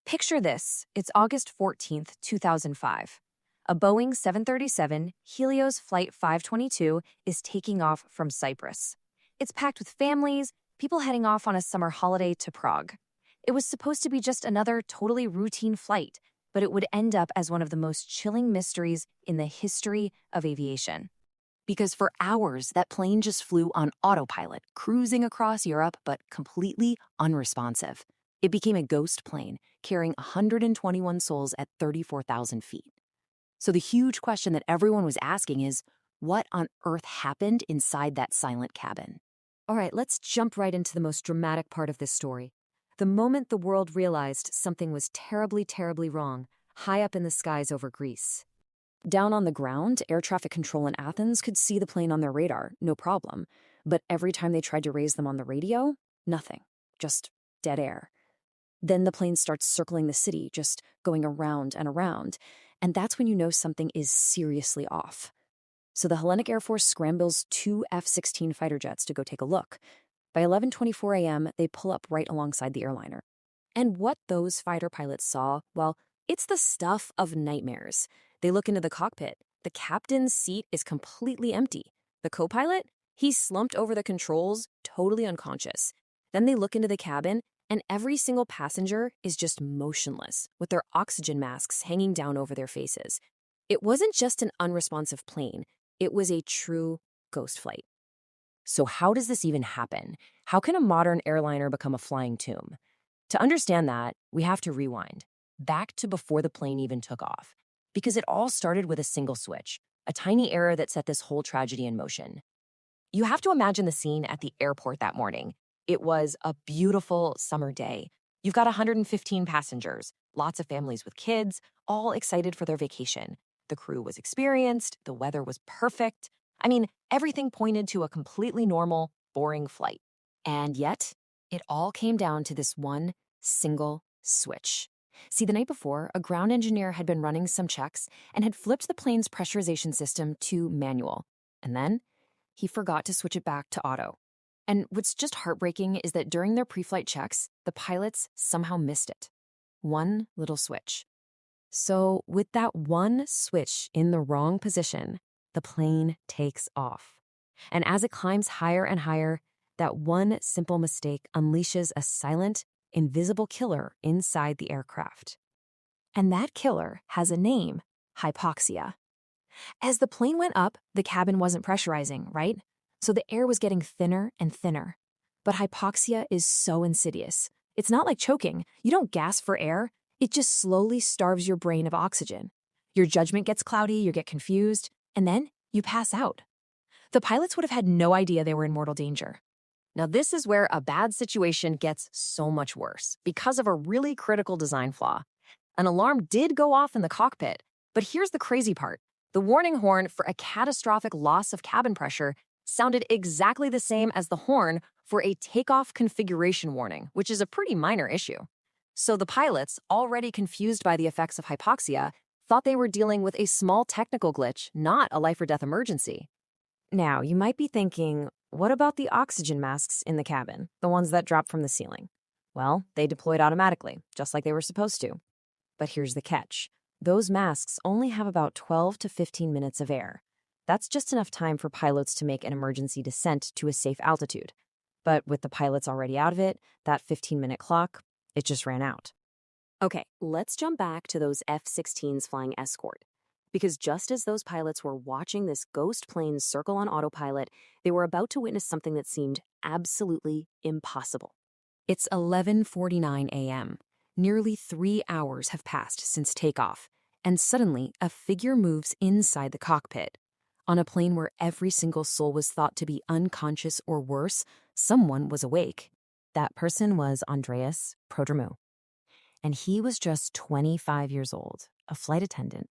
Picture this. It's August 14th, 2005. A Boeing 737 Helios Flight 522 is taking off from Cyprus. It's packed with families, people heading off on a summer holiday to Prague. It was supposed to be just another totally routine flight, but it would end up as one of the most chilling mysteries in the history of aviation. Because for hours, that plane just flew on autopilot, cruising across Europe, but completely unresponsive. It became a ghost plane, carrying 121 souls at 34,000 feet. So the huge question that everyone was asking is, what on earth happened inside that silent cabin? All right, let's jump right into the most dramatic part of this story. The moment the world realized something was terribly, terribly wrong, high up in the skies over Greece. Down on the ground, air traffic control in Athens could see the plane on their radar, no problem. But every time they tried to raise them on the radio, nothing, just dead air. Then the plane starts circling the city, just going around and around. And that's when you know something is seriously off. So the Hellenic Air Force scrambles two F-16 fighter jets to go take a look. By 11:24 a.m., they pull up right alongside the airliner. And what those fighter pilots saw, well, it's the stuff of nightmares. They look into the cockpit. The captain's seat is completely empty. The co-pilot, he's slumped over the controls, totally unconscious. Then they look into the cabin, and every single passenger is just motionless, with their oxygen masks hanging down over their faces. It wasn't just an unresponsive plane. It was a true ghost flight. So how does this even happen? How can a modern airliner become a flying tomb? To understand that, we have to rewind, back to before the plane even took off. Because it all started with a single switch, a tiny error that set this whole tragedy in motion. You have to imagine the scene at the airport that morning. It was a beautiful summer day. You've got 115 passengers, lots of families with kids, all excited for their vacation. The crew was experienced, the weather was perfect. I mean, everything pointed to a completely normal, boring flight. And yet, it all came down to this one single switch. See, the night before, a ground engineer had been running some checks and had flipped the plane's pressurization system to manual. And then he forgot to switch it back to auto. And what's just heartbreaking is that during their pre-flight checks, the pilots somehow missed it. One little switch. So with that one switch in the wrong position, the plane takes off. And as it climbs higher and higher, that one simple mistake unleashes a silent, invisible killer inside the aircraft. And that killer has a name, hypoxia. As the plane went up, the cabin wasn't pressurizing, right? So the air was getting thinner and thinner. But hypoxia is so insidious. It's not like choking. You don't gasp for air. It just slowly starves your brain of oxygen. Your judgment gets cloudy, you get confused, and then you pass out. The pilots would have had no idea they were in mortal danger. Now, this is where a bad situation gets so much worse because of a really critical design flaw. An alarm did go off in the cockpit, but here's the crazy part. The warning horn for a catastrophic loss of cabin pressure sounded exactly the same as the horn for a takeoff configuration warning, which is a pretty minor issue. So the pilots, already confused by the effects of hypoxia, thought they were dealing with a small technical glitch, not a life-or-death emergency. Now, you might be thinking, what about the oxygen masks in the cabin, the ones that drop from the ceiling? Well, they deployed automatically, just like they were supposed to. But here's the catch. Those masks only have about 12 to 15 minutes of air. That's just enough time for pilots to make an emergency descent to a safe altitude. But with the pilots already out of it, that 15-minute clock, it just ran out. Okay, let's jump back to those F-16s flying escort. Because just as those pilots were watching this ghost plane circle on autopilot, they were about to witness something that seemed absolutely impossible. It's 11:49 a.m. Nearly 3 hours have passed since takeoff, and suddenly a figure moves inside the cockpit. On a plane where every single soul was thought to be unconscious or worse, someone was awake. That person was Andreas Prodromou. And he was just 25 years old, a flight attendant.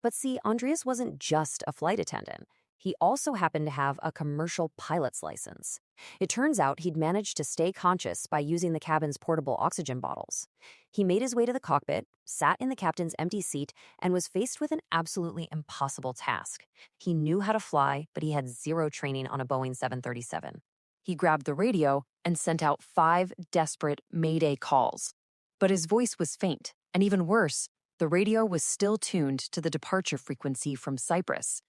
But see, Andreas wasn't just a flight attendant. He also happened to have a commercial pilot's license. It turns out he'd managed to stay conscious by using the cabin's portable oxygen bottles. He made his way to the cockpit, sat in the captain's empty seat, and was faced with an absolutely impossible task. He knew how to fly, but he had zero training on a Boeing 737. He grabbed the radio and sent out 5 desperate Mayday calls. But his voice was faint, And even worse, the radio was still tuned to the departure frequency from Cyprus.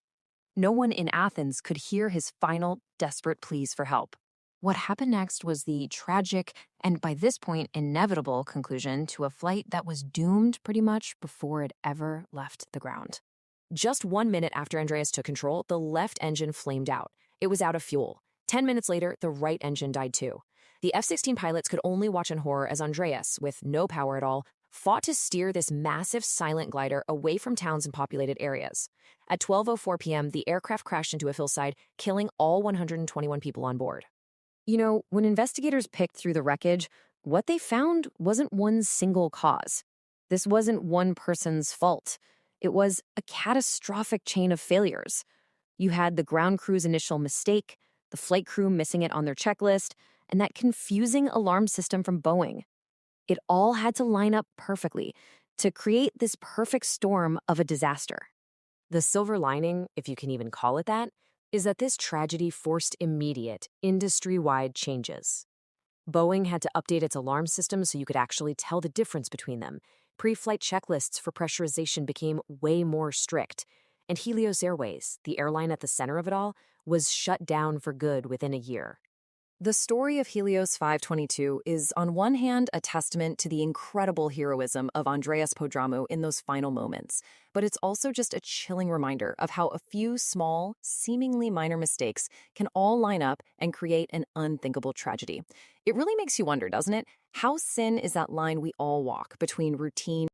No one in Athens could hear his final, desperate pleas for help. What happened next was the tragic, and by this point, inevitable conclusion to a flight that was doomed pretty much before it ever left the ground. Just 1 minute after Andreas took control, the left engine flamed out. It was out of fuel. 10 minutes later, the right engine died too. The F-16 pilots could only watch in horror as Andreas, with no power at all, fought to steer this massive silent glider away from towns and populated areas. At 12:04 p.m., the aircraft crashed into a hillside, killing all 121 people on board. You know, when investigators picked through the wreckage, what they found wasn't one single cause. This wasn't one person's fault. It was a catastrophic chain of failures. You had the ground crew's initial mistake, the flight crew missing it on their checklist, and that confusing alarm system from Boeing. It all had to line up perfectly to create this perfect storm of a disaster. The silver lining, if you can even call it that, is that this tragedy forced immediate, industry-wide changes. Boeing had to update its alarm system so you could actually tell the difference between them. Pre-flight checklists for pressurization became way more strict. And Helios Airways, the airline at the center of it all, was shut down for good within a year. The story of Helios 522 is, on one hand, a testament to the incredible heroism of Andreas Podramu in those final moments, but it's also just a chilling reminder of how a few small, seemingly minor mistakes can all line up and create an unthinkable tragedy. It really makes you wonder, doesn't it? How thin is that line we all walk between routine